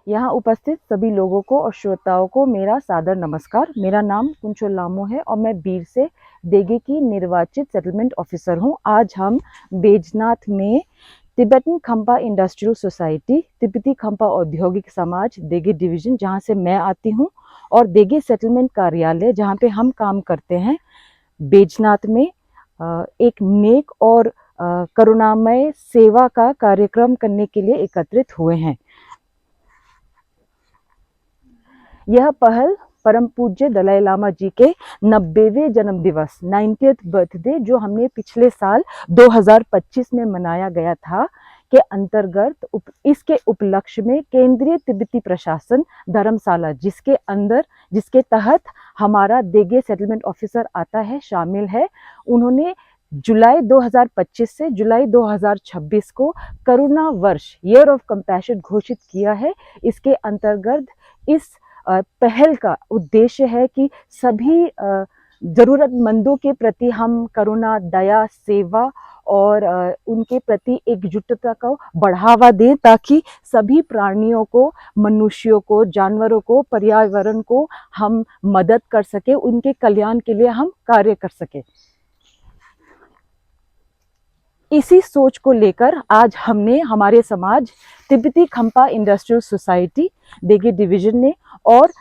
यहाँ उपस्थित सभी लोगों को और श्रोताओं को मेरा सादर नमस्कार। मेरा नाम कुंचो लामो है और मैं बीर से देगे की निर्वाचित सेटलमेंट ऑफिसर हूँ। आज हम बैजनाथ में तिब्बतन खम्पा इंडस्ट्रियल सोसाइटी, तिब्बती खम्पा औद्योगिक समाज देगे डिवीज़न, जहाँ से मैं आती हूँ, और देगे सेटलमेंट कार्यालय जहाँ पे हम काम करते हैं, बैजनाथ में एक नेक और करुणामय सेवा का कार्यक्रम करने के लिए एकत्रित हुए हैं। यह पहल परम पूज्य दलाई लामा जी के 90वें जन्म दिवस 90th बर्थडे जो हमने पिछले साल 2025 में मनाया गया था के अंतर्गत इसके उपलक्ष्य में केंद्रीय तिब्बती प्रशासन धर्मशाला, जिसके तहत हमारा देगे सेटलमेंट ऑफिसर आता है, शामिल है, उन्होंने जुलाई 2025 से जुलाई 2026 को करुणा वर्ष, ईयर ऑफ कंपैशन घोषित किया है। इसके अंतर्गत इस पहल का उद्देश्य है कि सभी ज़रूरतमंदों के प्रति हम करुणा, दया, सेवा और उनके प्रति एकजुटता को बढ़ावा दें, ताकि सभी प्राणियों को, मनुष्यों को, जानवरों को, पर्यावरण को हम मदद कर सके, उनके कल्याण के लिए हम कार्य कर सके। इसी सोच को लेकर आज हमने हमारे समाज तिब्बती खम्पा इंडस्ट्रियल सोसाइटी देगे डिवीज़न ने और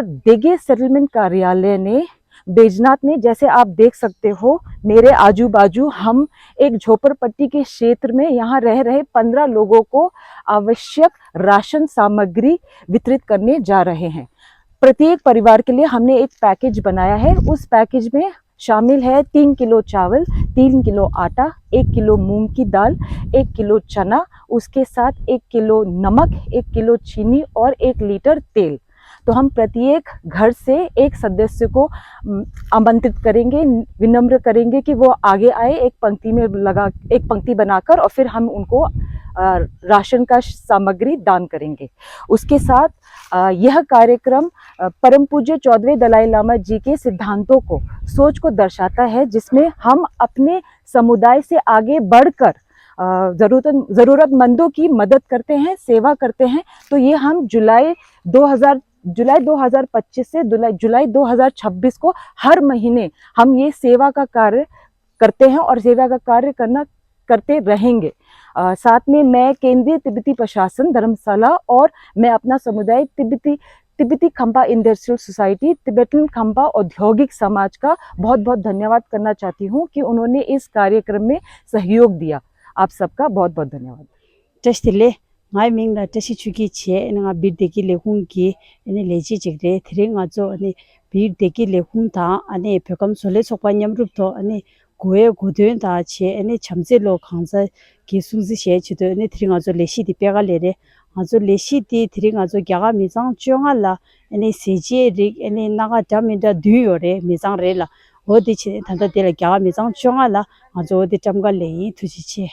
देगे सेटलमेंट कार्यालय ने बैजनाथ में, जैसे आप देख सकते हो मेरे आजू बाजू, हम एक झोपड़पट्टी के क्षेत्र में यहाँ रह रहे 15 लोगों को आवश्यक राशन सामग्री वितरित करने जा रहे हैं। प्रत्येक परिवार के लिए हमने एक पैकेज बनाया है। उस पैकेज में शामिल है 3 किलो चावल, 3 किलो आटा, 1 किलो मूंग की दाल, 1 किलो चना, उसके साथ 1 किलो नमक, 1 किलो चीनी और 1 लीटर तेल। तो हम प्रत्येक घर से एक सदस्य को आमंत्रित करेंगे, विनम्र करेंगे कि वो आगे आए, एक पंक्ति बनाकर, और फिर हम उनको राशन का सामग्री दान करेंगे। उसके साथ यह कार्यक्रम परम पूज्य 14वें दलाई लामा जी के सिद्धांतों को, सोच को दर्शाता है, जिसमें हम अपने समुदाय से आगे बढ़कर ज़रूरतमंदों की मदद करते हैं, सेवा करते हैं। तो ये हम जुलाई 2025 से जुलाई 2026 को हर महीने हम ये सेवा का कार्य करते हैं और सेवा का कार्य करते रहेंगे। साथ में मैं केंद्रीय तिब्बती प्रशासन धर्मशाला और मैं अपना समुदाय तिब्बती खम्पा इंडस्ट्रियल सोसाइटी, तिब्बतन खम्पा औद्योगिक समाज का बहुत बहुत धन्यवाद करना चाहती हूँ कि उन्होंने इस कार्यक्रम में सहयोग दिया। आप सबका बहुत बहुत धन्यवाद। Tashile, my ming la tashi chuki che, and a bit de gilehun ki, and a lechi chigre, three azo, and a bit de gilehunta, and a pecum soles of panyam rupto, and a goe godun da che, and a chamzelo kansa, kisuzi she, and a three azo leshi di pegalere, azo leshi di three azo gaga mizang chungala, and a CJ rig, and a naga damida duore, mizang rela, or the tanda de la gaga mizang chungala, azo the tamga lei to chiche.